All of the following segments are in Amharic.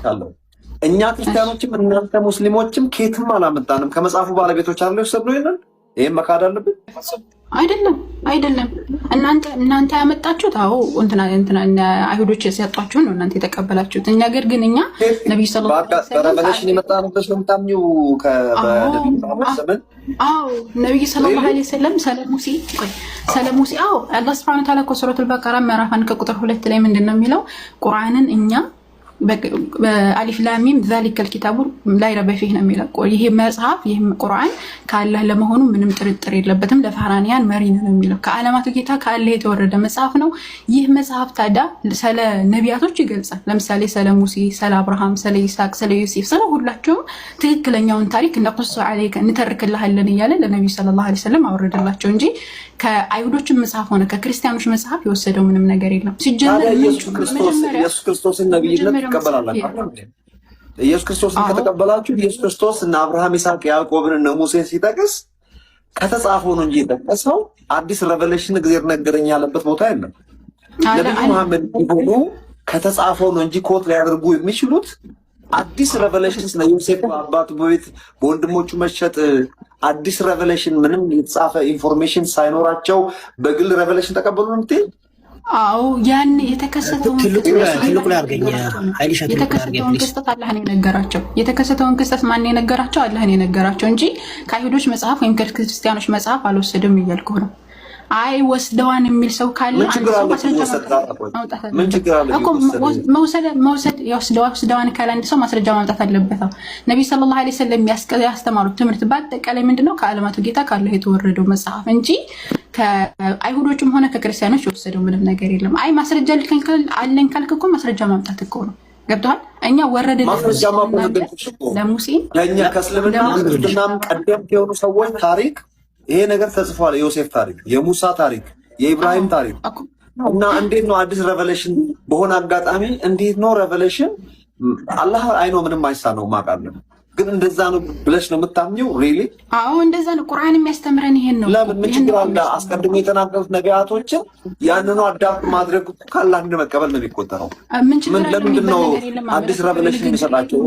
ካለው እኛ ክርስቲያኖችም እናንተ ሙስሊሞችም ከየትም አላመጣንም። ከመጽሐፉ ባለቤቶች አለ የወሰድነው ይሄንን ይሄን መካድ አለብን? አይደለም። እናንተ ያመጣችሁት አዎ እንትና አይሁዶች የሰጧችሁን ነው እናንተ የተቀበላችሁት። ነገር ግን እኛ ነብዩ ሰለላሁ ዐለይሂ ወሰለም በረቨሌሽን የመጣንበት ነው የምታምኚው ከነብዩ መሐመድ አዎ ነብዩ ሰለላሁ ዐለይሂ ወሰለም ሰለሙሲ አዎ አላህ ሱብሓነሁ ወተዓላ ከሱረቱል በቀራ ምዕራፍ 1 ከቁጥር 2 ላይ ምንድነው የሚለው ቁርአንን እኛ በአሊፍ ላሚም ዛሊከል ኪታቡ ላይ ረይበ ፊህ ነው የሚለው ይሄ መጽሐፍ ይሄ ቁርአን ከአላህ ለመሆኑ ምንም ጥርጥር የለበትም ለፈህራንያን መሪ ነው የሚለው ከዓለማቱ ጌታ ከአላህ የተወረደ መጽሐፍ ነው። ይህ መጽሐፍ ታዲያ ስለ ነቢያቶች ይገልጻል። ለምሳሌ ስለ ሙሴ፣ ስለ አብርሃም፣ ስለ ይስሐቅ፣ ስለ ዮሴፍ ስለ ሁላቸውም ትክክለኛውን ታሪክ እንደቁሱ አለይከ እንተርክልሃለን እያለ ለነብዩ ሰለላሁ ዐለይሂ ወሰለም አወረደላቸው እንጂ ከአይሁዶች መጽሐፍ ሆነ ከክርስቲያኖች መጽሐፍ የወሰደው ምንም ነገር የለም። ሲጀመር ኢየሱስ ክርስቶስን ነብይነት ተቀበላላችሁ። ኢየሱስ ክርስቶስን ከተቀበላችሁ ኢየሱስ ክርስቶስ እና አብርሃም፣ ይስሐቅ፣ ያዕቆብን እና ሙሴን ሲጠቅስ ከተጻፈው ነው እንጂ የጠቀሰው አዲስ ሬቨሌሽን እግዚአብሔር ነገረኝ ያለበት ቦታ የለም። ነብዩ መሐመድ ቢሆኑ ከተጻፈው ነው እንጂ ኮት ሊያደርጉ የሚችሉት አዲስ ሬቨሌሽን ስለ ዮሴፍ አባቱ በቤት በወንድሞቹ መሸጥ አዲስ ሬቨሌሽን ምንም የተጻፈ ኢንፎርሜሽን ሳይኖራቸው በግል ሬቨሌሽን ተቀበሉ ነው እንዴ? አዎ ያን የተከሰተውን ክስተት አላህ ነው የነገራቸው። የተከሰተውን ክስተት ማን የነገራቸው? አላህ ነው የነገራቸው እንጂ ከአይሁዶች መጽሐፍ ወይም ከክርስቲያኖች መጽሐፍ አልወሰድም እያልኩ ነው። አይ ወስደዋን የሚል ሰው ካለ ወስደዋን ካለ አንድ ሰው ማስረጃ ማምጣት አለበት። ነብዩ ሰለላሁ ዐለይሂ ወሰለም ያስተማሩት ትምህርት በአጠቃላይ ምንድነው? ከዓለማቱ ጌታ ካለው የተወረደው መጽሐፍ እንጂ ከአይሁዶችም ሆነ ከክርስቲያኖች የወሰደው ምንም ነገር የለም። አይ ማስረጃ አለኝ ካልክ እኮ ማስረጃ ማምጣት እኮ ነው። ገብቶሃል? እኛ ወረደ ለሙሴ ለኛ ከእስልምና ቀደምት የሆኑ ሰዎች ታሪክ ይሄ ነገር ተጽፏል። የዮሴፍ ታሪክ፣ የሙሳ ታሪክ፣ የኢብራሂም ታሪክ እና እንዴት ነው አዲስ ሬቨሌሽን በሆነ አጋጣሚ እንዴት ነው ሬቨሌሽን አላህ አይኖ ምንም አይሳነው ማቃለ ግን እንደዛ ነው ብለሽ ነው የምታምኚው? ሪሊ? አዎ እንደዛ ነው። ቁርአን የሚያስተምረን ይሄን ነው። ለምን ምን ችግር አለ? አስቀድሞ የተናገሩት ነቢያቶችን ያንኑ አዳፕት ማድረግ ካላህ እንደመቀበል ነው የሚቆጠረው። ምን ለምንድን ነው አዲስ ሬቨሌሽን የሚሰጣቸው?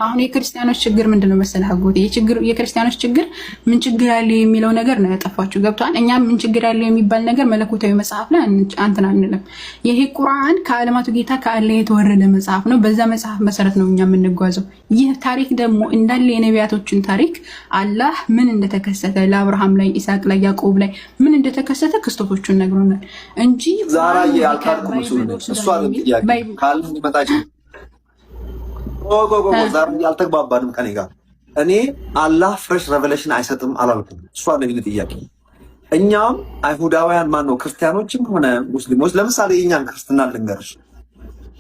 አሁን የክርስቲያኖች ችግር ምንድነው መሰለህ አጎቴ? የክርስቲያኖች ችግር ምን ችግር አለ የሚለው ነገር ነው ያጠፋችሁ። ገብቷል? እኛ ምን ችግር አለ የሚባል ነገር መለኮታዊ መጽሐፍ ላይ አንተን አንልም። ይሄ ቁርአን ከዓለማቱ ጌታ ከአላህ የተወረደ መጽሐፍ ነው። በዛ መጽሐፍ መሰረት ነው እኛ የምንጓዘው። ይህ ታሪክ ደግሞ እንዳለ የነቢያቶችን ታሪክ አላህ ምን እንደተከሰተ ለአብርሃም ላይ፣ ኢስሐቅ ላይ፣ ያዕቆብ ላይ ምን እንደተከሰተ ክስተቶቹን ነግሮናል እንጂ ዛሬ ያልታልኩም እሱ አይደለም ካልን ይመጣች ዛሬ ያልተግባባንም ከኔ ጋር እኔ አላህ ፍሬሽ ሬቨሌሽን አይሰጥም አላልኩም። እሱ አይደለም ጥያቄ። እኛም አይሁዳውያን ማን ነው ክርስቲያኖችም ሆነ ሙስሊሞች ለምሳሌ የኛን ክርስትና ልንገርሽ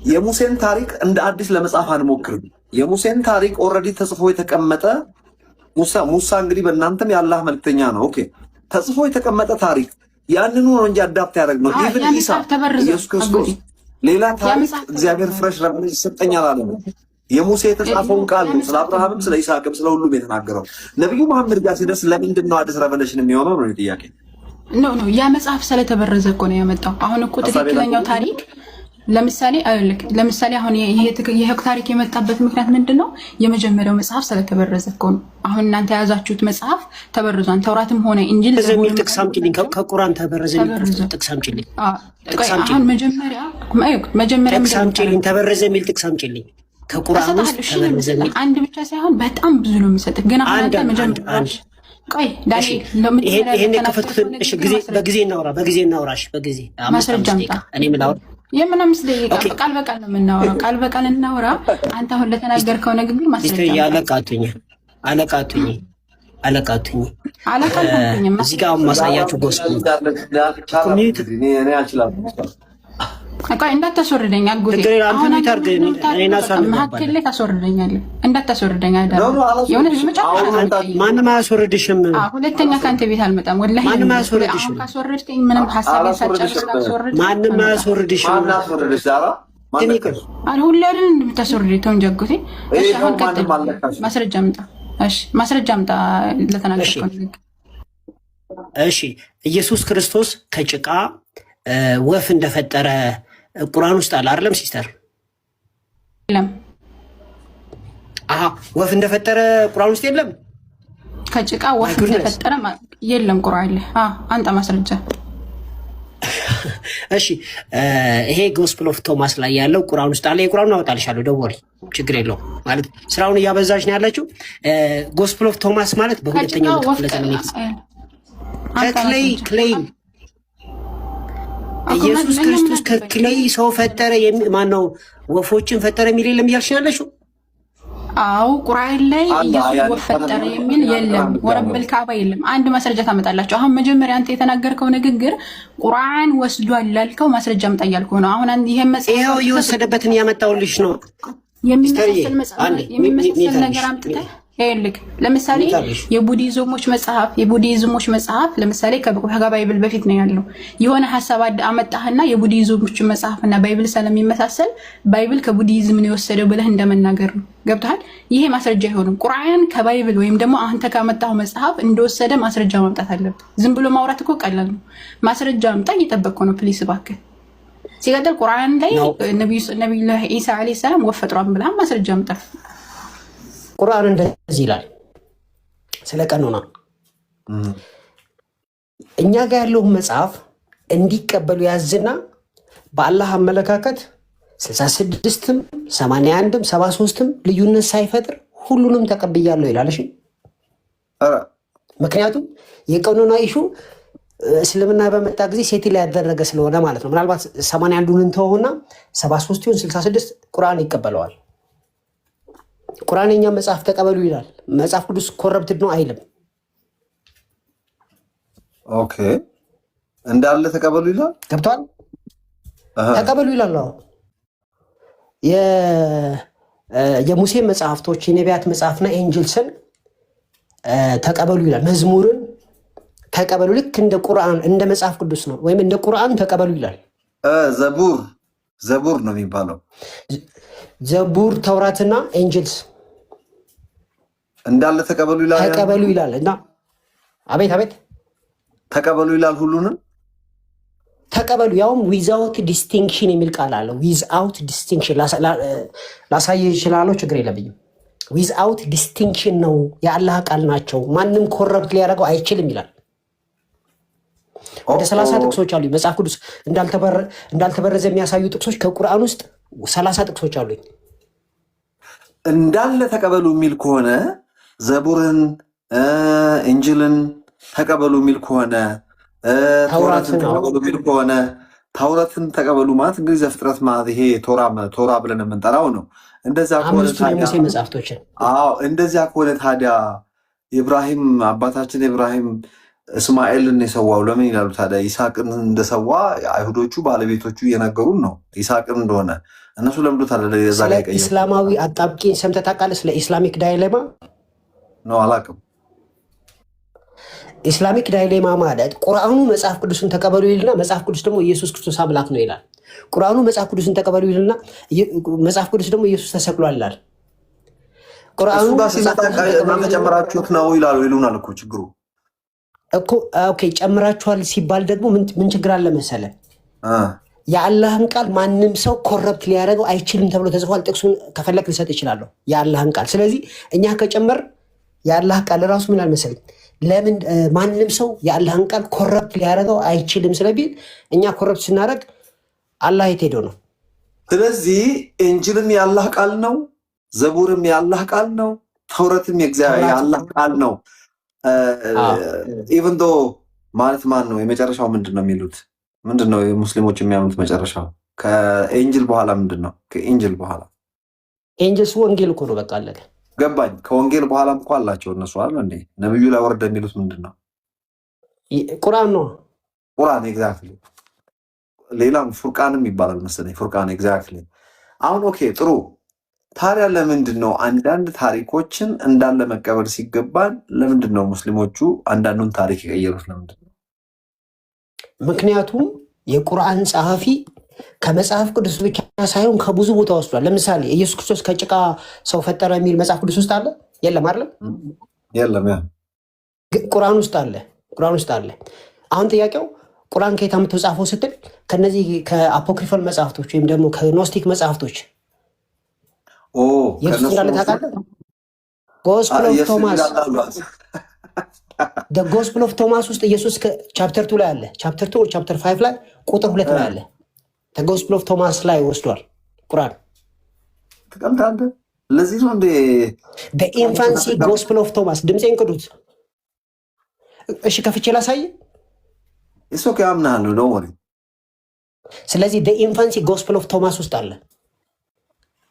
የሙሴን ታሪክ እንደ አዲስ ለመጻፍ አንሞክርም። የሙሴን ታሪክ ኦልሬዲ ተጽፎ የተቀመጠ ሙሳ እንግዲህ በእናንተም የአላህ መልክተኛ ነው። ኦኬ ተጽፎ የተቀመጠ ታሪክ ያንኑ ነው እንጂ አዳፕት ያደረግነው። ኢቭን ኢሳ ኢየሱስ ክርስቶስ ሌላ ታሪክ እግዚአብሔር ፍሬሽ ሬቨሌሽን ሰጠኛል አለ። የሙሴ የተጻፈውን ቃል ነው ስለ አብርሃምም ስለ ይስሐቅም ስለ ሁሉም የተናገረው። ነብዩ መሐመድ ጋር ሲደርስ ለምንድን ነው አዲስ ሬቨሌሽን የሚሆነው ነው ጥያቄ። ኖ ያ መጽሐፍ ስለተበረዘ እኮ ነው ያመጣው። አሁን እኮ ትክክለኛው ታሪክ ለምሳሌ አሁን ይሄ ታሪክ የመጣበት ምክንያት ምንድነው? የመጀመሪያው መጽሐፍ ስለተበረዘ እኮ ነው። አሁን እናንተ የያዛችሁት መጽሐፍ ተበርዟን። ተውራትም ሆነ እንጂል ዘሚል ጥቅስ አምጪልኝ። ከቁርአን ተበረዘ የሚል ጥቅስ አምጪልኝ። አሁን መጀመሪያ ጥቅስ አምጪልኝ። ተበረዘ የሚል ጥቅስ አምጪልኝ። ከቁርአን ውስጥ ተበረዘ የሚል አንድ ብቻ ሳይሆን በጣም ብዙ ነው የሚሰጥህ። ግን አሁን አንተ መጀመሪያ ቆይ ዳኒ ይሄን የከፈትኩት በጊዜ እናውራሽ። በጊዜ ማስረጃ እኔ ምን አወራ የምናምስ ደቂቃ ቃል በቃል ነው የምናወራው። ቃል በቃል እናወራ። አንተ አሁን ለተናገርከው ንግግር ማስረጃ አለቃቱኝ እዚህ ጋር ማሳያችሁ ጎስቁ ቆይ እንዳታስወርደኝ አጎቴ። አሁን መሀከል ላይ ታስወርደኛለህ። እንዳታስወርደኝ አይደለም። የሆነ ማንም አያስወርድሽም። ሁለተኛ ከአንተ ቤት አልመጣም። ወላሂ ማንም አያስወርድሽም። አሁን ካስወረድከኝ ምንም ሀሳብ ያሳጨርስ ካስወረድከኝ ማንም አያስወርድሽም። ሁሌ አይደል እንደምታስወርደኝ? ተው እንጂ አጎቴ። እሺ አሁን ቀጥል። ማስረጃ አምጣ። እሺ ማስረጃ አምጣ ለተናገርከው ንግግር። እሺ ኢየሱስ ክርስቶስ ከጭቃ ወፍ እንደፈጠረ ቁርአን ውስጥ አለ አይደለም ሲስተር? የለም። ወፍ እንደፈጠረ ቁርአን ውስጥ የለም። ከጭቃ ወፍ እንደፈጠረ የለም ቁርአን ላይ። አንተ ማስረጃ። እሺ ይሄ ጎስፕል ኦፍ ቶማስ ላይ ያለው ቁርአን ውስጥ አለ። የቁርአኑን አወጣልሻለሁ፣ ደወሪ፣ ችግር የለውም። ማለት ስራውን እያበዛች ነው ያለችው። ጎስፕል ኦፍ ቶማስ ማለት በሁለተኛው ክፍለ ዘመን ከክሌይ ኢየሱስ ክርስቶስ ከክሌይ ሰው ፈጠረ ማነው ወፎችን ፈጠረ የሚል የለም እያልሽ ያለሽው? አው ቁርአን ላይ ኢየሱስ ወፍ ፈጠረ የሚል የለም። ወረብል ካዕባ የለም። አንድ ማስረጃ ታመጣላችሁ። አሁን መጀመሪያ አንተ የተናገርከው ንግግር ቁርአን ወስዷል ላልከው ማስረጃ አምጣ እያልኩህ ነው። አሁን ይሄ መጽሐፍ ይሄው የወሰደበትን ያመጣውልሽ ነው። የሚመሳሰል መጽሐፍ የሚመሳሰል ነገር አምጥተህ ይልክ። ለምሳሌ የቡዲዝሞች መጽሐፍ ለምሳሌ ከባይብል በፊት ነው ያለው። የሆነ ሐሳብ አመጣህና የቡዲዝሞች መጽሐፍና ባይብል ስለሚመሳሰል ባይብል ከቡዲዝም ነው የወሰደው ብለህ እንደመናገር ነው። ገብቶሃል? ይሄ ማስረጃ አይሆንም። ቁርአን ከባይብል ወይም ደግሞ አንተ ካመጣው መጽሐፍ እንደወሰደ ማስረጃ ማምጣት አለብህ። ዝም ብሎ ማውራት እኮ ቀላል ነው። ማስረጃ አምጣ፣ እየጠበቅኩ ነው። ፕሊስ እባክህ። ሲቀጥል ቁርአን ላይ ነብዩላህ ኢሳ አለይሂ ሰላም ወፍ ፈጥሯል ብለህ ማስረጃ አምጣ። ቁርአን እንደዚህ ይላል ስለ ቀኖና። እኛ ጋር ያለውን መጽሐፍ እንዲቀበሉ ያዝና በአላህ አመለካከት 66ም 81ም 73ም ልዩነት ሳይፈጥር ሁሉንም ተቀብያለሁ ይላል። እሺ ምክንያቱም የቀኖና ኢሹ እስልምና በመጣ ጊዜ ሴት ላይ ያደረገ ስለሆነ ማለት ነው። ምናልባት 81ዱን እንተውና 73 ይሁን 66 ቁርአን ይቀበለዋል። ቁርአን የኛ መጽሐፍ ተቀበሉ ይላል። መጽሐፍ ቅዱስ ኮረፕትድ ነው አይልም። ኦኬ እንዳለ ተቀበሉ ይላል። ገብቷል? ተቀበሉ ይላል። የሙሴ መጽሐፍቶች፣ የነቢያት መጽሐፍና ኤንጅልስን ተቀበሉ ይላል። መዝሙርን ተቀበሉ፣ ልክ እንደ ቁርአን እንደ መጽሐፍ ቅዱስ ነው ወይም እንደ ቁርአን ተቀበሉ ይላል። ዘቡር ነው የሚባለው። ዘቡር፣ ተውራትና ኤንጅልስ እንዳለ ተቀበሉ ይላል እና አቤት ተቀበሉ ይላል። ሁሉንም ተቀበሉ፣ ያውም ዊዛውት ዲስቲንክሽን የሚል ቃል አለው። ዊዝአውት ዲስቲንክሽን ላሳይ ይችላለሁ፣ ችግር የለብኝም። ዊዝአውት ዲስቲንክሽን ነው፣ የአላህ ቃል ናቸው፣ ማንም ኮረፕት ሊያደርገው አይችልም ይላል። ወደ 30 ጥቅሶች አሉ መጽሐፍ ቅዱስ እንዳልተበረዘ የሚያሳዩ ጥቅሶች ከቁርአን ውስጥ 30 ጥቅሶች አሉኝ። እንዳለ ተቀበሉ የሚል ከሆነ ዘቡርን፣ እንጅልን ተቀበሉ የሚል ከሆነ ተውራትን ተቀበሉ የሚል ከሆነ ተውራትን ተቀበሉ ማለት እንግዲህ ዘፍጥረት ማለት ይሄ ቶራ ብለን የምንጠራው ነው። እንደዚያ ከሆነ ታዲያ ኢብራሂም አባታችን ኢብራሂም እስማኤልን የሰዋው ለምን ይላሉ ታዲያ? ይስሐቅን እንደሰዋ አይሁዶቹ ባለቤቶቹ እየነገሩን ነው ይስሐቅን እንደሆነ። እነሱ ለምዶ ታዲያ ዛ ላይ ቀየሩ። እስላማዊ አጣብቂኝ ሰምተህ ታውቃለህ? ስለ ኢስላሚክ ዳይሌማ ነው አላውቅም። ኢስላሚክ ዳይሌማ ማለት ቁርአኑ መጽሐፍ ቅዱስን ተቀበሉ ይልና መጽሐፍ ቅዱስ ደግሞ ኢየሱስ ክርስቶስ አምላክ ነው ይላል። ቁርአኑ መጽሐፍ ቅዱስን ተቀበሉ ይልና መጽሐፍ ቅዱስ ደግሞ ኢየሱስ ተሰቅሏል ይላል። ቁርአኑ ጋር ሲመጣ እናንተ ጨምራችሁት ነው ይሉናል እኮ ችግሩ እኮ ኦኬ ጨምራችኋል ሲባል ደግሞ ምን ችግር አለ መሰለ? የአላህን ቃል ማንም ሰው ኮረፕት ሊያደርገው አይችልም ተብሎ ተጽፏል። ጥቅሱን ከፈለክ ልሰጥ እችላለሁ፣ የአላህን ቃል። ስለዚህ እኛ ከጨመር የአላህ ቃል ራሱ ምን አልመሰለኝ፣ ለምን ማንም ሰው የአላህን ቃል ኮረፕት ሊያደርገው አይችልም ስለሚል እኛ ኮረፕት ስናደርግ አላህ የት ሄዶ ነው? ስለዚህ እንጅልም የአላህ ቃል ነው፣ ዘቡርም የአላህ ቃል ነው፣ ተውረትም የአላህ ቃል ነው። ኢቨን ዶ ማለት ማን ነው የመጨረሻው? ምንድን ነው የሚሉት? ምንድን ነው የሙስሊሞች የሚያምኑት መጨረሻው? ከኤንጅል በኋላ ምንድን ነው? ከኤንጅል በኋላ ኤንጅልስ ወንጌል እኮ ነው። በቃ አለቀ። ገባኝ። ከወንጌል በኋላም እኮ አላቸው እነሱ አለ እንዴ? ነብዩ ላይ ወረደ የሚሉት ምንድን ነው? ቁርአን ነው። ቁርአን ኤግዛክትሊ። ሌላም ፉርቃንም ይባላል መሰለኝ። ፉርቃን ኤግዛክትሊ። አሁን ኦኬ ጥሩ። ታዲያ ለምንድን ነው አንዳንድ ታሪኮችን እንዳለ መቀበል ሲገባን ለምንድን ነው ሙስሊሞቹ አንዳንዱን ታሪክ የቀየሩት? ለምንድን ነው? ምክንያቱም የቁርአን ጸሐፊ ከመጽሐፍ ቅዱስ ብቻ ሳይሆን ከብዙ ቦታ ወስዷል። ለምሳሌ ኢየሱስ ክርስቶስ ከጭቃ ሰው ፈጠረ የሚል መጽሐፍ ቅዱስ ውስጥ አለ? የለም አይደለም? የለም። ቁርአን ውስጥ አለ። ቁርአን ውስጥ አለ። አሁን ጥያቄው ቁርአን ከየት አምጥቶ ጻፈው ስትል ከነዚህ ከአፖክሪፋል መጽሐፍቶች ወይም ደግሞ ከኖስቲክ መጽሐፍቶች ኢየሱስ እንዳለ ታውቃለህ? ጎስፕል ኦፍ ቶማስ ጎስፕል ኦፍ ቶማስ ውስጥ ኢየሱስ ቻፕተር 2 ላይ አለ። ቻፕተር 2 ቻፕተር 5 ላይ ቁጥር 2 ላይ አለ። ጎስፕል ኦፍ ቶማስ ላይ ወስዷል ቁርአን። ተቀምጣንተ ለዚህ ነው እንደ ኢንፋንሲ ጎስፕል ኦፍ ቶማስ። ድምጼን ቅዱት። እሺ ከፍቼ ላሳይ። እሱ ከአምናለሁ ነው ወሬ። ስለዚህ ኢንፋንሲ ጎስፕል ኦፍ ቶማስ ውስጥ አለ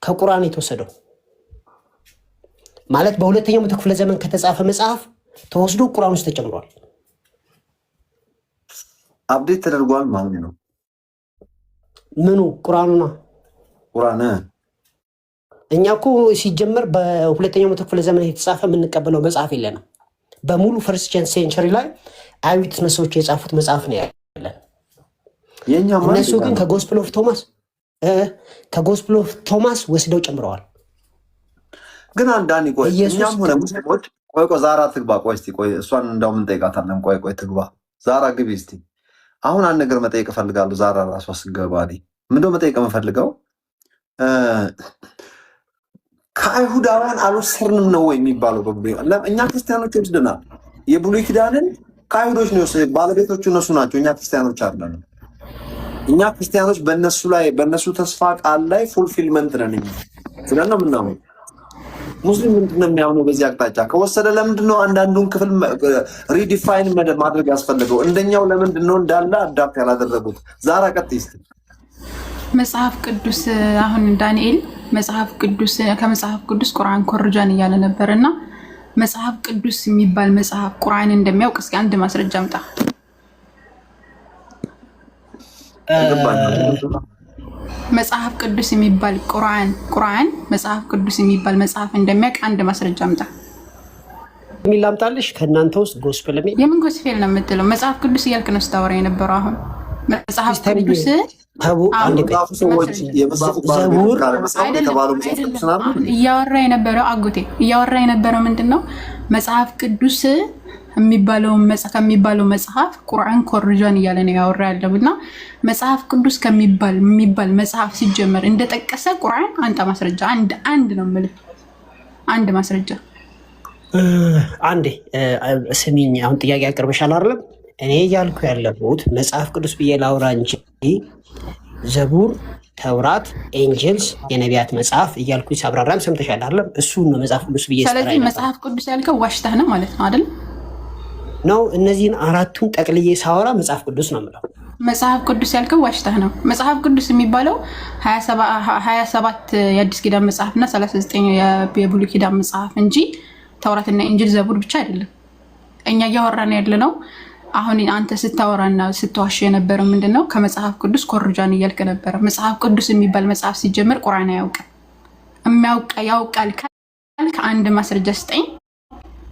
ከቁርአን የተወሰደው ማለት በሁለተኛው መቶ ክፍለ ዘመን ከተጻፈ መጽሐፍ ተወስዶ ቁርአን ውስጥ ተጨምሯል። አፕዴት ተደርጓል ማለት ነው። ምኑ? ቁርአኑ ነው። ቁርአን እኛ እኮ ሲጀመር በሁለተኛው መቶ ክፍለ ዘመን የተጻፈ የምንቀበለው መጽሐፍ የለንም። በሙሉ ፈርስት ሴንቸሪ ላይ አይዊት ነሶች የጻፉት መጽሐፍ ነው ያለን። እነሱ ግን ከጎስፕል ኦፍ ቶማስ ወስደው ጨምረዋል። ግን አንዳንድ ቆይ እኛም ሆነ ሙስሊሞች ቆይ ዛራ ትግባ። ቆይ እስቲ ቆይ እሷን እንደውም እንጠይቃታለን። ቆይ ትግባ ዛራ ግቢ እስቲ። አሁን አንድ ነገር መጠየቅ እፈልጋለሁ። ዛራ ራሷ ስገባ ምንድነው መጠየቅ የምፈልገው? ከአይሁዳውያን አልወሰርንም ነው ወይ የሚባለው? በብሉይ እኛ ክርስቲያኖች ወስደናል። የብሉይ ኪዳንን ከአይሁዶች ነው የወሰዱት። ባለቤቶቹ እነሱ ናቸው፣ እኛ ክርስቲያኖች አይደለም። እኛ ክርስቲያኖች በእነሱ ላይ በእነሱ ተስፋ ቃል ላይ ፉልፊልመንት ነን እኛ ስለነው ምናምን። ሙስሊም ምንድነው የሚያምነው በዚህ አቅጣጫ? ከወሰደ ለምንድነው አንዳንዱን ክፍል ሪዲፋይን ማድረግ ያስፈልገው? እንደኛው ለምንድነው እንዳለ አዳፕት ያላደረጉት? ዛራ ቀጥይ እስቲ። መጽሐፍ ቅዱስ አሁን ዳንኤል ከመጽሐፍ ቅዱስ ቁርአን ኮርጃን እያለ ነበርና መጽሐፍ ቅዱስ የሚባል መጽሐፍ ቁርአን እንደሚያውቅ እስኪ አንድ ማስረጃ አምጣ። መጽሐፍ ቅዱስ የሚባል ቁርአን መጽሐፍ ቅዱስ የሚባል መጽሐፍ እንደሚያውቅ አንድ ማስረጃ አምጣ። የሚላምጣልሽ ከእናንተ ውስጥ ጎስፔል የምን ጎስፔል ነው የምትለው? መጽሐፍ ቅዱስ እያልክ ነው ስታወራ የነበረው። አሁን መጽሐፍ ቅዱስ እያወራ የነበረው ምንድን ነው? መጽሐፍ ቅዱስ ከሚባለው መጽሐፍ ቁርአን ኮርጃን እያለ ነው ያወራ ያለው። እና መጽሐፍ ቅዱስ ከሚባል መጽሐፍ ሲጀመር እንደጠቀሰ ቁርአን አንተ ማስረጃ አንድ ነው የምልህ። አንድ ማስረጃ አንዴ ስሚኝ። አሁን ጥያቄ አቅርበሻል አይደለም? እኔ እያልኩ ያለሁት መጽሐፍ ቅዱስ ብዬ ላውራ እንጂ ዘቡር፣ ተውራት፣ ኤንጀልስ፣ የነቢያት መጽሐፍ እያልኩኝ ሳብራራም ሰምተሻል አይደለም? እሱ ነው መጽሐፍ ቅዱስ ብዬ። ስለዚህ መጽሐፍ ቅዱስ ያልከው ዋሽተህ ነው ማለት ነው አይደል? ነው እነዚህን አራቱን ጠቅልዬ ሳወራ መጽሐፍ ቅዱስ ነው የምለው። መጽሐፍ ቅዱስ ያልከው ዋሽተህ ነው። መጽሐፍ ቅዱስ የሚባለው 27 የአዲስ ኪዳን መጽሐፍ እና 39 የብሉይ ኪዳን መጽሐፍ እንጂ ተውራትና ኢንጅል ዘቡር ብቻ አይደለም። እኛ እያወራን ያለ ነው አሁን አንተ ስታወራና ስትዋሽ የነበረው ምንድነው? ከመጽሐፍ ቅዱስ ኮርጃን እያልክ ነበረ። መጽሐፍ ቅዱስ የሚባል መጽሐፍ ሲጀመር ቁርአን አያውቅም። ያውቃል ካልክ አንድ ማስረጃ ስጠኝ።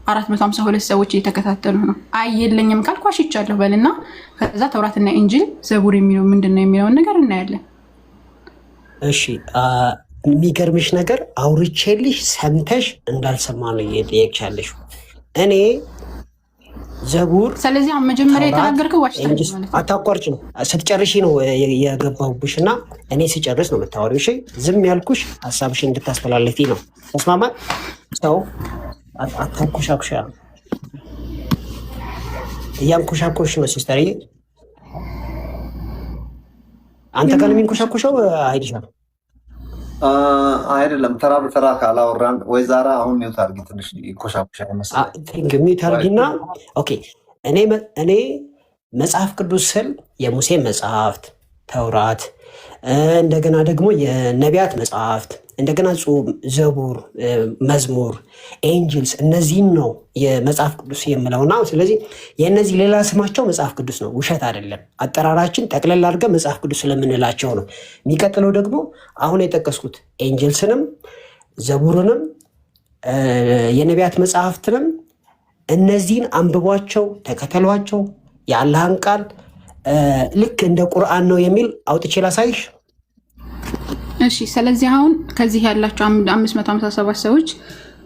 452 ሰዎች እየተከታተሉ ነው። አይ የለኝም ካልክ ዋሽቻለሁ በልና ከዛ ተውራትና ኢንጂል ዘቡር የሚለው ምንድነው የሚለውን ነገር እናያለን። እሺ የሚገርምሽ ነገር አውርቼልሽ ሰምተሽ እንዳልሰማ ነው እየጠየቅሻለሽ። እኔ ዘቡር ስለዚህ አሁን መጀመሪያ የተናገርከው ዋሽታ ማለት አታቋርጭ ነው። ስትጨርሺ ነው የገባሁብሽ እና እኔ ስጨርስ ነው የምታወሪው። እሺ ዝም ያልኩሽ ሀሳብሽን እንድታስተላልፊ ነው። ተስማማን? ሰው አታንኮሻኩሻ። እያንኮሻኮሽ ነው ሲስተርዬ። አንተ ጋር የሚንኮሻኮሸው አይደለም አይደለም። ተራ በተራ ካላወራን ወይ ዛራ አሁን ሚውት አድርጊ። ትንሽ ይኮሻኮሻ መሰለኝ። ሚውት አድርጊና ኦኬ። እኔ መጽሐፍ ቅዱስ ስል የሙሴ መጽሐፍት፣ ተውራት፣ እንደገና ደግሞ የነቢያት መጽሐፍት፣ እንደገና ጾም፣ ዘቡር፣ መዝሙር፣ ኤንጅልስ እነዚህን ነው የመጽሐፍ ቅዱስ የምለውና ስለዚህ የእነዚህ ሌላ ስማቸው መጽሐፍ ቅዱስ ነው፣ ውሸት አይደለም። አጠራራችን ጠቅለል አድርገን መጽሐፍ ቅዱስ ስለምንላቸው ነው። የሚቀጥለው ደግሞ አሁን የጠቀስኩት ኤንጅልስንም፣ ዘቡርንም፣ የነቢያት መጽሐፍትንም እነዚህን አንብቧቸው፣ ተከተሏቸው። የአላህን ቃል ልክ እንደ ቁርአን ነው የሚል አውጥቼ ላሳይሽ። እሺ ስለዚህ አሁን ከዚህ ያላቸው 557 ሰዎች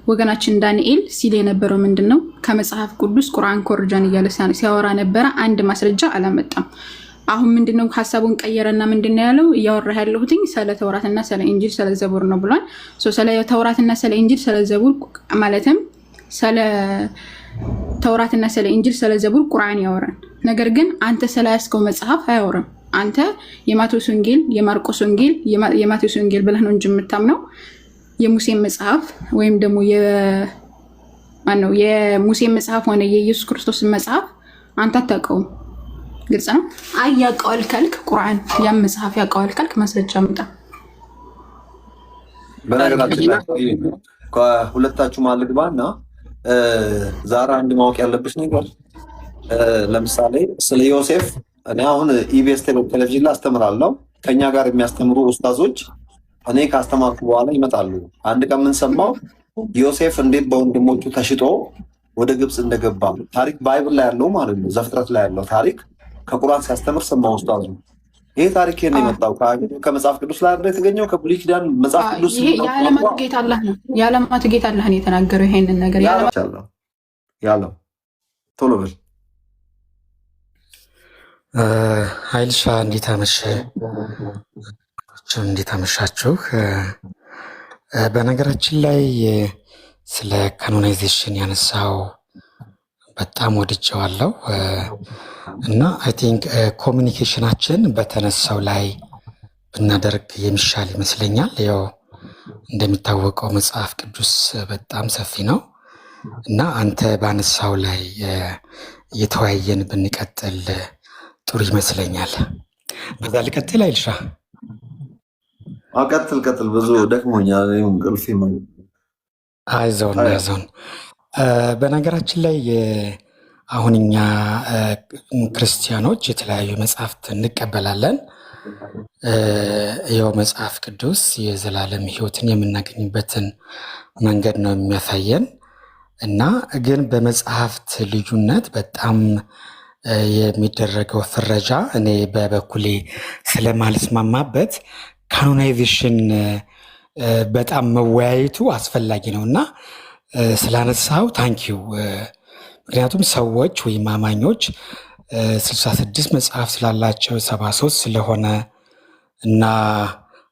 ወገናችን ዳንኤል ሲል የነበረው ምንድነው? ከመጽሐፍ ቅዱስ ቁርአን ኮርጃን እያለ ሲያወራ ነበረ። አንድ ማስረጃ አላመጣም። አሁን ምንድነው ሐሳቡን ቀየረና ምንድነው ያለው? እያወራህ ያለሁትኝ ስለ ተውራትና ስለ ኢንጂል ስለ ዘቡር ነው ብሏል። ስለ ተውራትና ስለ ኢንጂል ስለ ዘቡር ማለትም ስለ ተውራትና ስለ ኢንጂል ስለ ዘቡር ቁርአን ያወራል። ነገር ግን አንተ ስለያዝከው መጽሐፍ አያወራም። አንተ የማቴዎስ ወንጌል፣ የማርቆስ ወንጌል፣ የማቴዎስ ወንጌል ብለህ ነው እንጂ የምታምነው የሙሴ መጽሐፍ ወይም ደግሞ የሙሴ መጽሐፍ ሆነ የኢየሱስ ክርስቶስ መጽሐፍ አንተ አታውቀውም። ግልጽ ነው። አይ ያውቀዋል ካልክ ቁርአን ያን መጽሐፍ ያውቀዋል ካልክ ማስረጃ አምጣ። በነገራችን ላይ ከሁለታችሁ ማልግባና ዛሬ አንድ ማወቅ ያለብሽ ነገር ለምሳሌ ስለ ዮሴፍ እኔ አሁን ኢቢኤስ ቴሌቪዥን ላይ አስተምራለሁ። ከኛ ጋር የሚያስተምሩ ኡስታዞች እኔ ካስተማርኩ በኋላ ይመጣሉ። አንድ ቀን ምን ሰማው? ዮሴፍ እንዴት በወንድሞቹ ተሽጦ ወደ ግብፅ እንደገባ ታሪክ ባይብል ላይ ያለው ማለት ነው፣ ዘፍጥረት ላይ ያለው ታሪክ ከቁርአን ሲያስተምር ሰማው ኡስታዙ። ይሄ ታሪክ የኔ የመጣው ከመጽሐፍ ቅዱስ ላይ አይደል የተገኘው? ከብሉይ ኪዳን መጽሐፍ ቅዱስ የዓለማት ጌታ አላህ ነው። የዓለማት ጌታ አላህ ነው የተናገረው ይሄንን ነገር ያለው ቶሎ በል ኃይልሻ እንዴት አመሸ? እንዴት አመሻችሁ? በነገራችን ላይ ስለ ካኖናይዜሽን ያነሳው በጣም ወድጀዋለሁ እና አይ ቲንክ ኮሚኒኬሽናችን በተነሳው ላይ ብናደርግ የሚሻል ይመስለኛል። ያው እንደሚታወቀው መጽሐፍ ቅዱስ በጣም ሰፊ ነው እና አንተ ባነሳው ላይ እየተወያየን ብንቀጥል ጥሩ ይመስለኛል። በዛ ልቀጥል አይልሻ? ቀጥል። ብዙ ደክሞኛል። እንቅልፍ አይዞን። በነገራችን ላይ አሁን እኛ ክርስቲያኖች የተለያዩ መጽሐፍት እንቀበላለን። ይኸው መጽሐፍ ቅዱስ የዘላለም ሕይወትን የምናገኝበትን መንገድ ነው የሚያሳየን እና ግን በመጽሐፍት ልዩነት በጣም የሚደረገው ፍረጃ እኔ በበኩሌ ስለማልስማማበት ካኖናይዜሽን በጣም መወያየቱ አስፈላጊ ነው እና ስላነሳው ታንኪው። ምክንያቱም ሰዎች ወይም አማኞች 66 መጽሐፍ ስላላቸው 73 ስለሆነ እና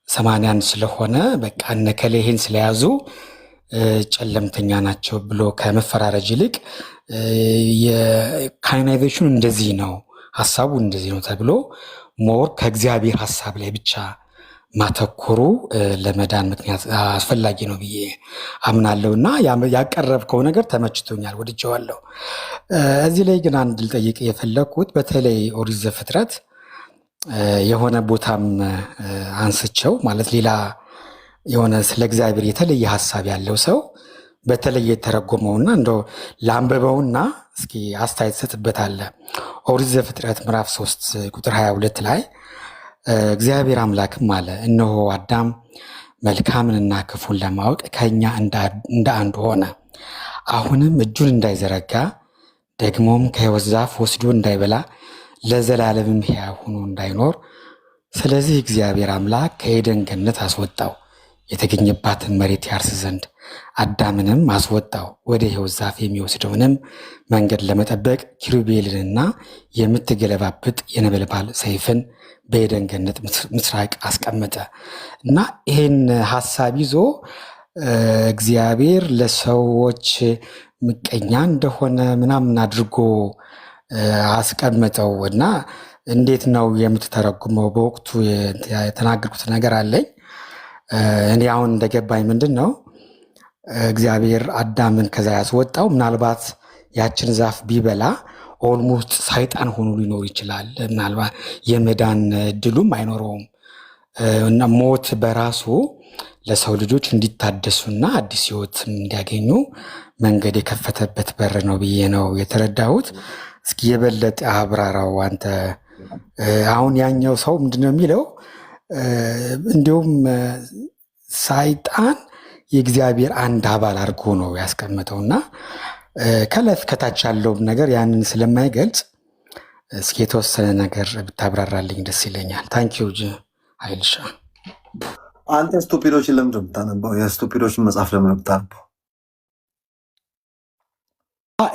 81 ስለሆነ በቃ እነከሌ ይሄን ስለያዙ ጨለምተኛ ናቸው ብሎ ከመፈራረጅ ይልቅ የካኖናይዜሽኑ እንደዚህ ነው፣ ሀሳቡ እንደዚህ ነው ተብሎ ሞር ከእግዚአብሔር ሀሳብ ላይ ብቻ ማተኮሩ ለመዳን ምክንያት አስፈላጊ ነው ብዬ አምናለሁ እና ያቀረብከው ነገር ተመችቶኛል፣ ወድጀዋለሁ። እዚህ ላይ ግን አንድ ልጠይቅ የፈለግኩት በተለይ ኦሪት ዘፍጥረት የሆነ ቦታም አንስቸው ማለት ሌላ የሆነ ስለ እግዚአብሔር የተለየ ሀሳብ ያለው ሰው በተለየ የተረጎመውና እንደው ለአንበበውና እስኪ አስተያየት ሰጥበታለህ። ኦሪት ዘፍጥረት ምዕራፍ 3 ቁጥር 22 ላይ እግዚአብሔር አምላክም አለ፣ እነሆ አዳም መልካምንና ክፉን ለማወቅ ከእኛ እንደ አንዱ ሆነ። አሁንም እጁን እንዳይዘረጋ ደግሞም ከሕይወት ዛፍ ወስዶ እንዳይበላ ለዘላለምም ሕያው ሆኖ እንዳይኖር፣ ስለዚህ እግዚአብሔር አምላክ ከኤደን ገነት አስወጣው፣ የተገኘባትን መሬት ያርስ ዘንድ አዳምንም አስወጣው። ወደ ሕይወት ዛፍ የሚወስደውንም መንገድ ለመጠበቅ ኪሩቤልንና የምትገለባብጥ የነበልባል ሰይፍን በኤደን ገነት ምስራቅ አስቀመጠ እና ይህን ሀሳብ ይዞ እግዚአብሔር ለሰዎች ምቀኛ እንደሆነ ምናምን አድርጎ አስቀመጠው እና እንዴት ነው የምትተረጉመው? በወቅቱ የተናገርኩት ነገር አለኝ። እኔ አሁን እንደገባኝ ምንድን ነው እግዚአብሔር አዳምን ከዛ ያስወጣው ምናልባት ያችን ዛፍ ቢበላ ኦልሞስት ሰይጣን ሆኖ ሊኖር ይችላል። ምናልባት የመዳን እድሉም አይኖረውም እና ሞት በራሱ ለሰው ልጆች እንዲታደሱና አዲስ ሕይወት እንዲያገኙ መንገድ የከፈተበት በር ነው ብዬ ነው የተረዳሁት። እስኪ የበለጠ አብራራው አንተ። አሁን ያኛው ሰው ምንድነው የሚለው? እንዲሁም ሰይጣን የእግዚአብሔር አንድ አባል አድርጎ ነው ያስቀመጠውና ከለፍ ከታች ያለውም ነገር ያንን ስለማይገልጽ እስኪ የተወሰነ ነገር ብታብራራልኝ ደስ ይለኛል። ታንኪዩ ኃይልሻ። አንተ ስቱፒዶችን ለምንድን ነው የምታነበው? የስቱፒዶችን መጽሐፍ ለምን ነው የምታነበው?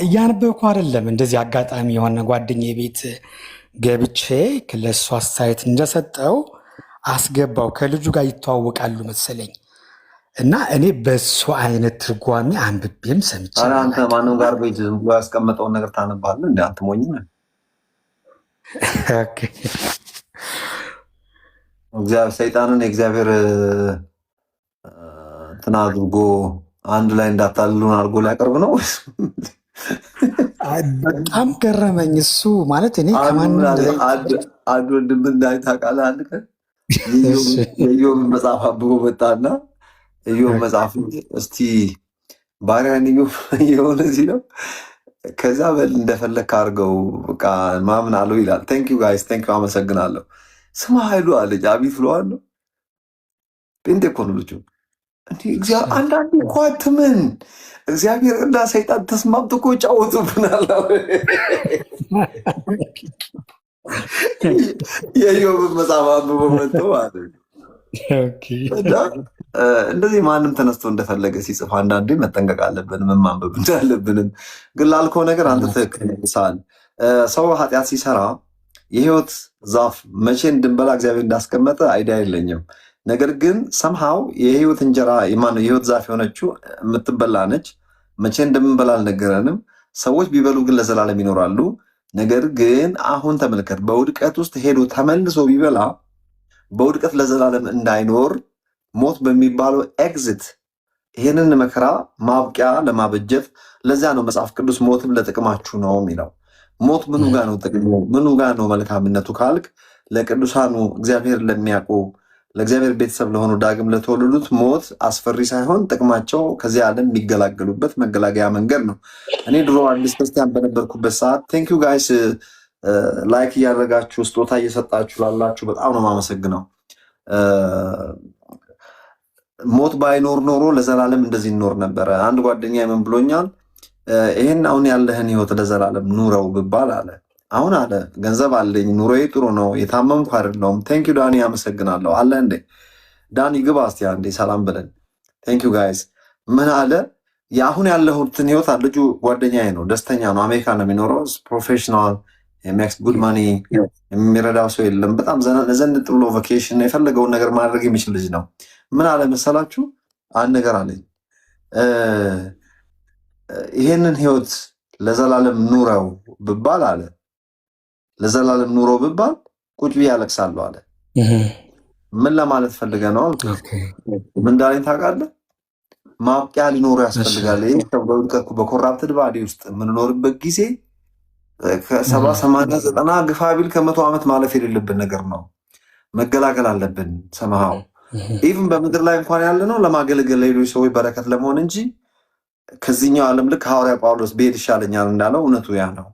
እያነበብኩ አይደለም። እንደዚህ አጋጣሚ የሆነ ጓደኛዬ ቤት ገብቼ ለእሱ አስተያየት እንደሰጠው አስገባው። ከልጁ ጋር ይተዋወቃሉ መሰለኝ እና እኔ በሱ አይነት ትርጓሜ አንብቤም ሰምቼ። አንተ ማንም ጋር ቤት ዝም ብሎ ያስቀመጠውን ነገር ታነባለህ እንደ አንተ ሞኝ ነህ። ሰይጣንን የእግዚአብሔር እንትን አድርጎ አንድ ላይ እንዳታልሉን አድርጎ ሊያቀርብ ነው። በጣም ገረመኝ እሱ ማለት እኔ አንድ ወንድም እንዳይ ታውቃለህ። አንድ ቀን የኢዮብ መጽሐፍ አብቦ መጣና ኢዮብ መጽሐፍ እስቲ ባሪያን ኢዮብ የሆነ ሲለው ከዛ በል እንደፈለግህ አድርገው በቃ ማምን አለው ይላል። ቴንክ ዩ ጋይስ ቴንክ ዩ አመሰግናለሁ። ስማ ኃይሉ አለች አቢት ብለዋለሁ። ጴንጤ እኮ ነው ልጁ። አንዳንዴ እኮ አትምን እግዚአብሔር እና ሰይጣን ተስማምቶ እኮ ጫወቱብናል። የኢዮብን መጽሐፍ አንብቦ መጥቶ ማለት እንደዚህ ማንም ተነስቶ እንደፈለገ ሲጽፍ አንዳንዴ መጠንቀቅ አለብን፣ ምን ማንበብ እንዳለብንም። ግን ላልከው ነገር አንተ ትክክል ሳል ሰው ኃጢአት ሲሰራ የህይወት ዛፍ መቼ እንድንበላ እግዚአብሔር እንዳስቀመጠ አይዲያ የለኝም። ነገር ግን ሰምሃው የህይወት እንጀራ የማነው የህይወት ዛፍ የሆነችው የምትበላ ነች። መቼ እንደምንበላ አልነገረንም። ሰዎች ቢበሉ ግን ለዘላለም ይኖራሉ። ነገር ግን አሁን ተመልከት፣ በውድቀት ውስጥ ሄዶ ተመልሶ ቢበላ በውድቀት ለዘላለም እንዳይኖር ሞት በሚባለው ኤግዚት ይህንን መከራ ማብቂያ ለማበጀት ለዚያ ነው መጽሐፍ ቅዱስ ሞትም ለጥቅማችሁ ነው የሚለው። ሞት ምኑ ጋር ነው ጥቅሙ? ምኑ ጋር ነው መልካምነቱ ካልክ ለቅዱሳኑ እግዚአብሔር ለሚያውቁ ለእግዚአብሔር ቤተሰብ ለሆኑ ዳግም ለተወለዱት ሞት አስፈሪ ሳይሆን ጥቅማቸው ከዚህ ዓለም የሚገላገሉበት መገላገያ መንገድ ነው። እኔ ድሮ አዲስ ክርስቲያን በነበርኩበት ሰዓት ቴንክ ዩ ጋይስ ላይክ እያደረጋችሁ ስጦታ እየሰጣችሁ ላላችሁ በጣም ነው የማመሰግነው። ሞት ባይኖር ኖሮ ለዘላለም እንደዚህ ይኖር ነበረ። አንድ ጓደኛ ምን ብሎኛል? ይህን አሁን ያለህን ህይወት ለዘላለም ኑረው ብባል አለ አሁን አለ ገንዘብ አለኝ፣ ኑሮዬ ጥሩ ነው፣ የታመምኩ አይደለሁም። ቴንኪዩ ዳኒ አመሰግናለሁ። አለ እንዴ ዳኒ ግባ እስቲ አንዴ ሰላም ብለን። ቴንኪዩ ጋይስ። ምን አለ የአሁን ያለሁትን ህይወት ልጁ ጓደኛዬ ነው፣ ደስተኛ ነው፣ አሜሪካ ነው የሚኖረው፣ ፕሮፌሽናል፣ ሜክስ ጉድ ማኒ፣ የሚረዳው ሰው የለም። በጣም ዘንጥ ብሎ ቫኬሽን የፈለገውን ነገር ማድረግ የሚችል ልጅ ነው። ምን አለ መሰላችሁ? አንድ ነገር አለኝ፣ ይሄንን ህይወት ለዘላለም ኑረው ብባል አለ ለዘላለም ኑሮ ብባል ቁጭ ብዬ አለቅሳለሁ አለ። ምን ለማለት ፈልገ ነው አልኩት። ምን እንዳለኝ ታውቃለህ? ማብቂያ ሊኖሩ ያስፈልጋል። ይህ በኮራፕትድ ባዲ ውስጥ የምንኖርበት ጊዜ ከ70 80 90 ግፋ ቢል ከ100 ዓመት ማለፍ የሌለብን ነገር ነው። መገላገል አለብን። ሰማሃው ኢቭን በምድር ላይ እንኳን ያለ ነው ለማገልገል ሌሎች ሰዎች በረከት ለመሆን እንጂ ከዚህኛው ዓለም ልክ ሐዋርያ ጳውሎስ ብሄድ ይሻለኛል እንዳለው እውነቱ ያ ነው።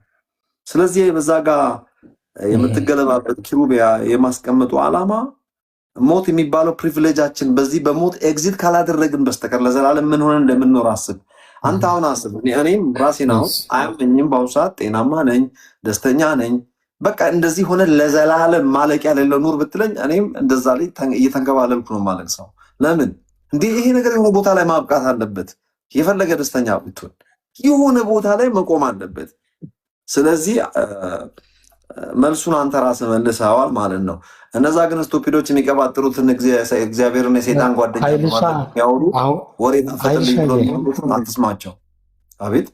ስለዚህ በዛ ጋር የምትገለባበት ኪሩቢያ የማስቀመጡ ዓላማ ሞት የሚባለው ፕሪቪሌጃችን በዚህ በሞት ኤግዚት ካላደረግን በስተቀር ለዘላለም ምን ሆነን እንደምንኖር አስብ። አንተ አሁን አስብ። እኔም ራሴን አሁን አያመኝም፣ በአሁኑ ሰዓት ጤናማ ነኝ፣ ደስተኛ ነኝ። በቃ እንደዚህ ሆነ ለዘላለም ማለቂያ የሌለው ኑር ብትለኝ እኔም እንደዛ ላይ እየተንከባለልኩ ነው ማለት ሰው። ለምን እንዲህ ይሄ ነገር የሆነ ቦታ ላይ ማብቃት አለበት። የፈለገ ደስተኛ ብትሆን የሆነ ቦታ ላይ መቆም አለበት። ስለዚህ መልሱን አንተ ራስህ መልሰዋል ማለት ነው። እነዛ ግን ስቱፒዶች የሚቀባጥሩትን እግዚአብሔርና የሰይጣን ጓደኛ የሚያወሩ ወሬ ታፈጥልኝ ብሎ አትስማቸው። አቤት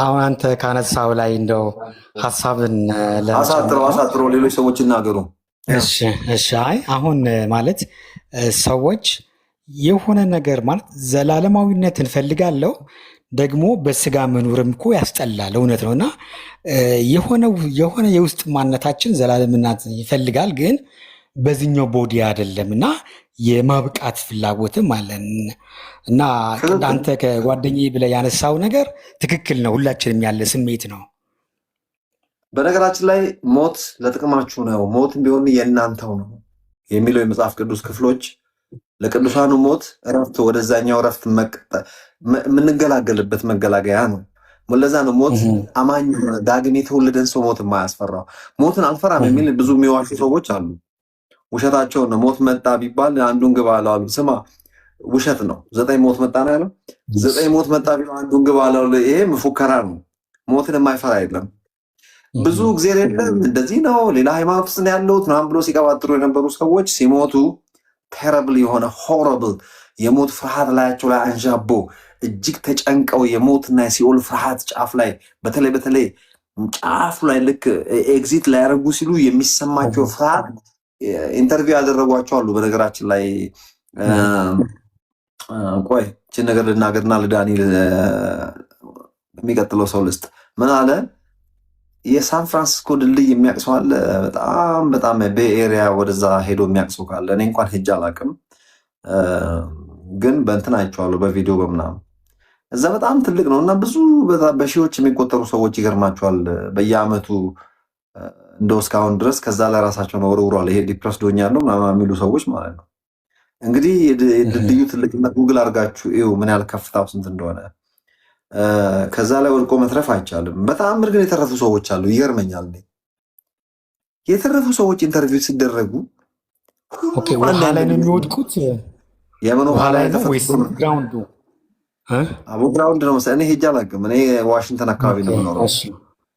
አሁን አንተ ካነሳው ላይ እንደው ሀሳብን አሳጥሮ ሌሎች ሰዎች ይናገሩ። እሺ አይ አሁን ማለት ሰዎች የሆነ ነገር ማለት ዘላለማዊነት እንፈልጋለሁ ደግሞ በስጋ መኖርም እኮ ያስጠላል። እውነት ነው። እና የሆነ የውስጥ ማንነታችን ዘላለምናት ይፈልጋል፣ ግን በዚህኛው ቦዲ አይደለም እና የማብቃት ፍላጎትም አለን እና አንተ ከጓደኛዬ ብለህ ያነሳው ነገር ትክክል ነው። ሁላችንም ያለ ስሜት ነው። በነገራችን ላይ ሞት ለጥቅማችሁ ነው፣ ሞት ቢሆን የእናንተው ነው የሚለው የመጽሐፍ ቅዱስ ክፍሎች ለቅዱሳኑ ሞት እረፍት፣ ወደዛኛው እረፍት የምንገላገልበት መገላገያ ነው። ለዛ ነው ሞት አማኝ ዳግም የተወለደን ሰው ሞት የማያስፈራው። ሞትን አልፈራም የሚል ብዙ የሚዋሹ ሰዎች አሉ። ውሸታቸውን ነው። ሞት መጣ ቢባል አንዱን ግባ አሉ። ስማ ውሸት ነው። 9 ሞት መጣ ነው ያለው። 9 ሞት መጣ ቢባል አንዱን ግባ አሉ። ይሄ ሙከራ ነው። ሞትን የማይፈራ የለም። ብዙ ጊዜ የለም እንደዚህ ነው ሌላ ሃይማኖት ውስጥ ያለሁት ምናምን ብሎ ሲቀባጥሩ የነበሩ ሰዎች ሲሞቱ ቴረብል የሆነ ሆረብል የሞት ፍርሃት ላያቸው ላይ አንዣቦ እጅግ ተጨንቀው የሞትና የሲኦል ፍርሃት ጫፍ ላይ በተለይ ጫፍ ላይ ልክ ኤግዚት ላይ ያደረጉ ሲሉ የሚሰማቸው ፍርሃት ኢንተርቪው ያደረጓቸው አሉ። በነገራችን ላይ ቆይ እችን ነገር ልናገርና ለዳኒ የሚቀጥለው ሰው ልስጥ። ምን አለ የሳን ፍራንሲስኮ ድልድይ የሚያቅሰው አለ። በጣም ቤይ ኤሪያ ወደዛ ሄዶ የሚያቅሰው ካለ እኔ እንኳን ሄጄ አላውቅም፣ ግን በእንትን አይቼዋለሁ በቪዲዮ በምናምን። እዛ በጣም ትልቅ ነው እና ብዙ በሺዎች የሚቆጠሩ ሰዎች ይገርማቸዋል በየአመቱ እንደው እስካሁን ድረስ ከዛ ላይ ራሳቸውን ወርውሯል። ይሄ ዲፕረስ ዶኛለሁ ምናምን የሚሉ ሰዎች ማለት ነው። እንግዲህ የድልድዩ ትልቅነት ጉግል አድርጋችሁ ይኸው ምን ያህል ከፍታው ስንት እንደሆነ። ከዛ ላይ ወድቆ መትረፍ አይቻልም። በጣም ግን የተረፉ ሰዎች አሉ። ይገርመኛል። የተረፉ ሰዎች ኢንተርቪው ሲደረጉ ውሃ ላይ ነው የሚወድቁት። የምን ውሃ ላይ ነው ወይስ ግራውንዱ? ግራውንድ ነው መሰለኝ። እኔ ሄጄ አላውቅም። እኔ ዋሽንግተን አካባቢ ነው የምኖረው።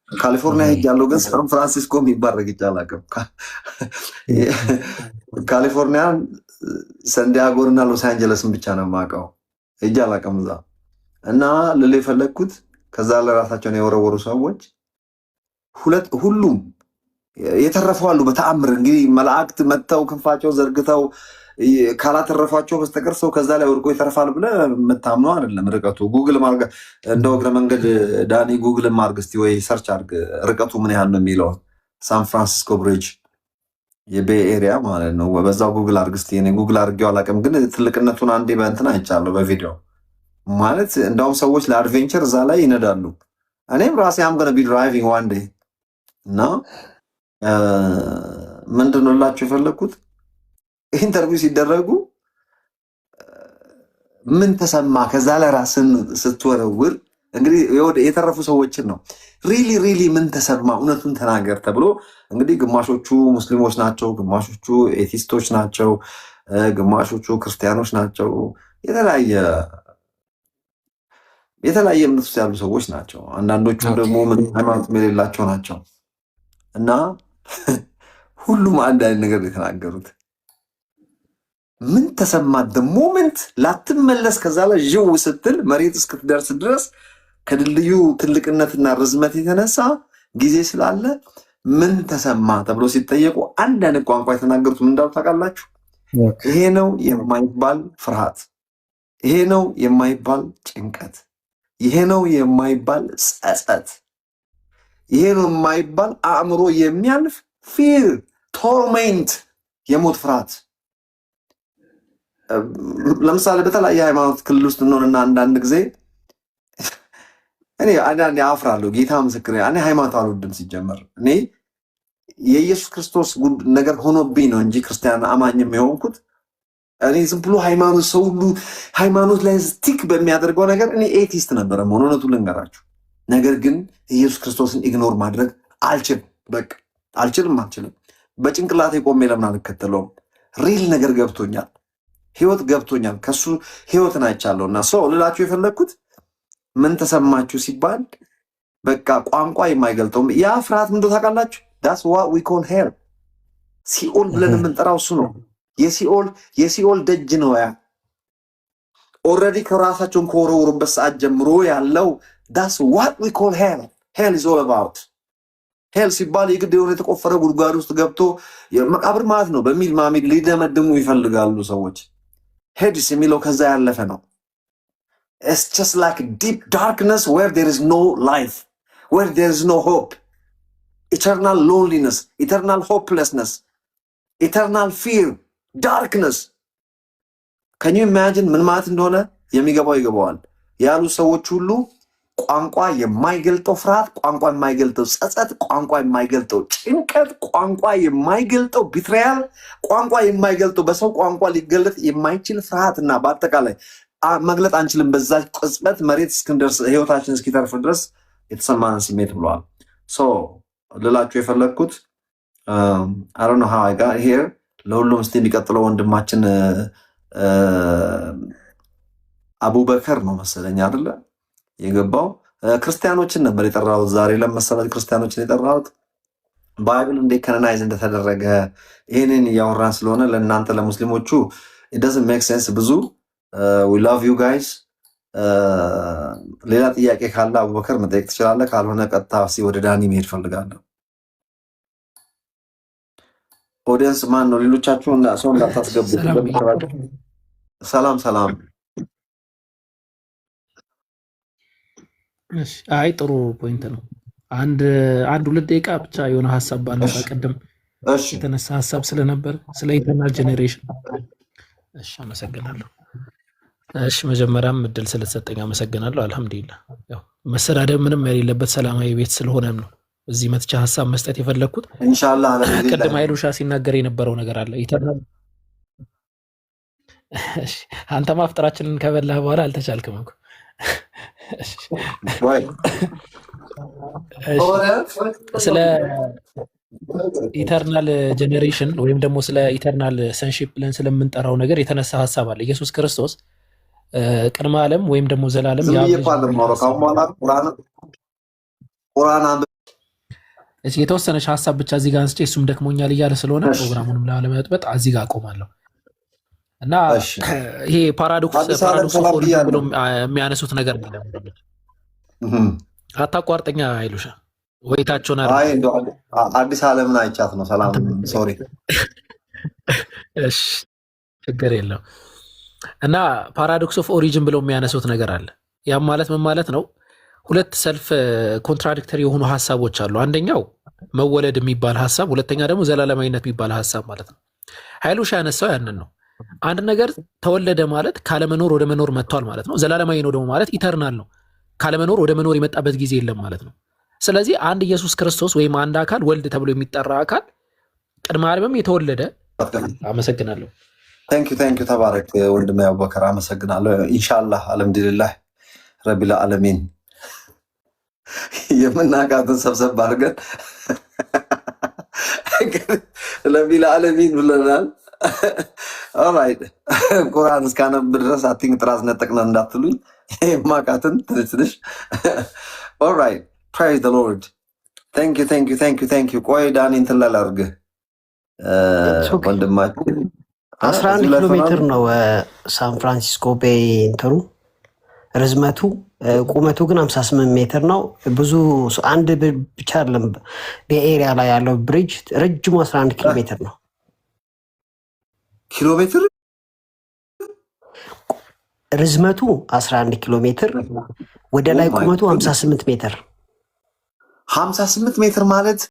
ካሊፎርኒያ ሄጃለሁ፣ ግን ሳን ፍራንሲስኮ የሚባል ረግጬ አላውቅም። ካሊፎርኒያ ሰንዲያጎን እና ሎስ አንጀለስን ብቻ ነው የማውቀው። ሄጄ አላውቅም እዛ። እና ልል የፈለግኩት ከዛ ለራሳቸውን የወረወሩ ሰዎች ሁሉም የተረፉ አሉ በተአምር። እንግዲህ መላእክት መጥተው ክንፋቸው ዘርግተው ካላተረፏቸው በስተቀር ሰው ከዛ ላይ ወድቆ ይተርፋል ብለህ የምታምነው አይደለም። ርቀቱ ጉግል ማርገ እንደው እግረ መንገድ ዳኒ ጉግል ማርግ እስቲ ወይ ሰርች አርግ ርቀቱ ምን ያህል ነው የሚለው ሳን ፍራንሲስኮ ብሪጅ የቤይ ኤሪያ ማለት ነው። በዛው ጉግል አርግ እስቲ። እኔ ጉግል አርጌው አላውቅም፣ ግን ትልቅነቱን አንዴ በእንትን አይቻለሁ በቪዲዮ ማለት። እንደውም ሰዎች ለአድቬንቸር እዛ ላይ ይነዳሉ። እኔም ራሴ አም ገነ ቢ ድራይቪንግ ዋን ዴይ እና ምንድን ነው ላችሁ የፈለግኩት ኢንተርቪው ሲደረጉ ምን ተሰማ ከዛ ላይ ራስን ስትወረውር እንግዲህ የተረፉ ሰዎችን ነው ሪሊ ምን ተሰማ እውነቱን ተናገር ተብሎ እንግዲህ ግማሾቹ ሙስሊሞች ናቸው፣ ግማሾቹ ኤቲስቶች ናቸው፣ ግማሾቹ ክርስቲያኖች ናቸው። የተለያየ እምነት ውስጥ ያሉ ሰዎች ናቸው። አንዳንዶቹ ደግሞ ምን ሃይማኖት የሌላቸው ናቸው። እና ሁሉም አንድ አይነት ነገር የተናገሩት ምን ተሰማ ሞመንት ላትመለስ ከዛ ላይ ዥው ስትል መሬት እስክትደርስ ድረስ ከድልድዩ ትልቅነትና ርዝመት የተነሳ ጊዜ ስላለ ምን ተሰማ ተብሎ ሲጠየቁ አንድ አይነት ቋንቋ የተናገሩት ምን እንዳሉ ታውቃላችሁ? ይሄ ነው የማይባል ፍርሃት፣ ይሄ ነው የማይባል ጭንቀት፣ ይሄ ነው የማይባል ጸጸት፣ ይሄ ነው የማይባል አእምሮ የሚያልፍ ፊር ቶርሜንት፣ የሞት ፍርሃት። ለምሳሌ በተለያየ ሃይማኖት ክልል ውስጥ እንሆንና አንዳንድ ጊዜ እኔ አንዳንዴ አፍራለሁ። ጌታ ምስክር፣ እኔ ሃይማኖት አልወድም ሲጀመር። እኔ የኢየሱስ ክርስቶስ ነገር ሆኖብኝ ነው እንጂ ክርስቲያን አማኝም የሆንኩት እኔ ዝም ብሎ ሃይማኖት ሰው ሁሉ ሃይማኖት ላይ ስቲክ በሚያደርገው ነገር እኔ ኤቲስት ነበረ መሆን እውነቱን ልንገራችሁ። ነገር ግን ኢየሱስ ክርስቶስን ኢግኖር ማድረግ አልችልም። በቃ አልችልም። በጭንቅላቴ ቆሜ ለምን አልከተለውም? ሪል ነገር ገብቶኛል፣ ህይወት ገብቶኛል፣ ከሱ ህይወትን አይቻለሁ። እና ሰው ልላችሁ የፈለግኩት ምን ተሰማችሁ ሲባል በቃ ቋንቋ የማይገልጠው ያ ፍርሃት ምንዶ ታውቃላችሁ? ዳስ ዋት ዊ ኮል ሄል፣ ሲኦል ብለን የምንጠራው እሱ ነው። የሲኦል ደጅ ነው። ያ ኦልሬዲ ከራሳቸውን ከወረወሩበት ሰዓት ጀምሮ ያለው ዳስ ዋት ዊ ኮል ሄል። ሄል ኢዝ ኦል አባውት ሄል ሲባል የግድ የሆነ የተቆፈረ ጉድጓድ ውስጥ ገብቶ መቃብር ማለት ነው በሚል ማሚድ ሊደመድሙ ይፈልጋሉ ሰዎች። ሄድስ የሚለው ከዛ ያለፈ ነው። It's just like deep darkness where there is no life, where there is no hope, eternal loneliness, eternal hopelessness, eternal fear, darkness. Can you imagine ምን ማለት እንደሆነ? የሚገባው ይገባዋል ያሉ ሰዎች ሁሉ ቋንቋ የማይገልጠው ፍርሃት፣ ቋንቋ የማይገልጠው ጸጸት፣ ቋንቋ የማይገልጠው ጭንቀት፣ ቋንቋ የማይገልጠው ቢትሪያል፣ ቋንቋ የማይገልጠው በሰው ቋንቋ ሊገለጥ የማይችል ፍርሃትና በአጠቃላይ መግለጥ አንችልም። በዛ ቅጽበት መሬት እስክንደርስ ህይወታችን እስኪተርፍ ድረስ የተሰማንን ስሜት ብለዋል። ልላችሁ የፈለግኩት I don't know how I got here። ለሁሉም እስቲ የሚቀጥለው ወንድማችን አቡበከር ነው መሰለኝ አይደለ የገባው። ክርስቲያኖችን ነበር የጠራሁት ዛሬ ለመሰላት ክርስቲያኖችን የጠራሁት ባይብል እንዴት ከነናይዝ እንደተደረገ ይህንን እያወራን ስለሆነ ለእናንተ ለሙስሊሞቹ it doesn't make sense ብዙ we love you guys ሌላ ጥያቄ ካለ አቡበከር መጠየቅ ትችላለህ ካልሆነ ቀጥታ ወደ ዳኒ መሄድ ፈልጋለሁ ኦዲየንስ ማን ነው ሌሎቻችሁ እና ሰው እንዳታስገቡ ሰላም እሺ አይ ጥሩ ፖይንት ነው አንድ ሁለት ደቂቃ ብቻ የሆነ ሐሳብ ባነሳ ቀደም የተነሳ ሐሳብ ስለነበር ስለ ኢተርናል ጄኔሬሽን እሺ አመሰግናለሁ እሺ መጀመሪያም እድል ስለተሰጠኝ አመሰግናለሁ አልহামዱሊላህ ያው መሰዳደብ ምንም የሌለበት ሰላማዊ ቤት ስለሆነም ነው እዚህ መጥቻ ሐሳብ መስጠት የፈለኩት ኢንሻአላህ ቀደም አይሉሻ ሲናገር የነበረው ነገር አለ ኢተርናል እሺ አንተ ማፍጠራችንን ከበላህ በኋላ አልተቻልክም እኮ ስለ ኢተርናል ጄኔሬሽን ወይም ደግሞ ስለ ኢተርናል ሰንሺፕ ብለን ስለምንጠራው ነገር የተነሳ ሐሳብ አለ ኢየሱስ ክርስቶስ ቅድመ ዓለም ወይም ደግሞ ዘላለም የተወሰነች ሐሳብ ብቻ እዚህ ጋር አንስቼ እሱም ደክሞኛል እያለ ስለሆነ ፕሮግራሙንም ላለመጥበጥ እዚህ ጋር አቆማለሁ እና ይሄ ፓራዶክስ ብሎ የሚያነሱት ነገር ነው አታቋርጠኛ አይሉሻ ወይታቸውን አዲስ ዓለምን አይቻት ነው ሰላም ሶሪ እሺ ችግር የለም እና ፓራዶክስ ኦፍ ኦሪጂን ብለው የሚያነሱት ነገር አለ ያም ማለት ምን ማለት ነው ሁለት ሰልፍ ኮንትራዲክተሪ የሆኑ ሐሳቦች አሉ አንደኛው መወለድ የሚባል ሐሳብ ሁለተኛ ደግሞ ዘላለማዊነት የሚባል ሐሳብ ማለት ነው ኃይሉሻ ያነሳው ያንን ነው አንድ ነገር ተወለደ ማለት ካለመኖር ወደ መኖር መጥቷል ማለት ነው ዘላለማዊ ነው ደግሞ ማለት ኢተርናል ነው ካለመኖር ወደ መኖር የመጣበት ጊዜ የለም ማለት ነው ስለዚህ አንድ ኢየሱስ ክርስቶስ ወይም አንድ አካል ወልድ ተብሎ የሚጠራ አካል ቅድመ ዓለምም የተወለደ አመሰግናለሁ ታንክ ዩ ተባረክ ወንድሜ አቡበከር አመሰግናለሁ ኢንሻአላህ አልহামዱሊላህ ረቢል ዓለሚን የምናቃተን ሰብሰብ አድርገን ረቢል ዓለሚን ብለናል ኦራይት ቁርአን እስካነብ ድረስ አቲንግ ጥራዝ ነጠቅና እንዳትሉኝ ማቃተን ትንሽ ኦራይት praise the lord thank you ቆይ ዳኒ እንትን ላላርግ ወንድማችን 11 ኪሎ ሜትር ነው ሳን ፍራንሲስኮ ቤይ እንትሩ ርዝመቱ ቁመቱ ግን 58 ሜትር ነው ብዙ አንድ ብቻ አይደለም በኤሪያ ላይ ያለው ብሪጅ ረጅሙ 11 ኪሎ ሜትር ነው ኪሎ ሜትር ርዝመቱ 11 ኪሎ ሜትር ወደ ላይ ቁመቱ 58 ሜትር 58 ሜትር ማለት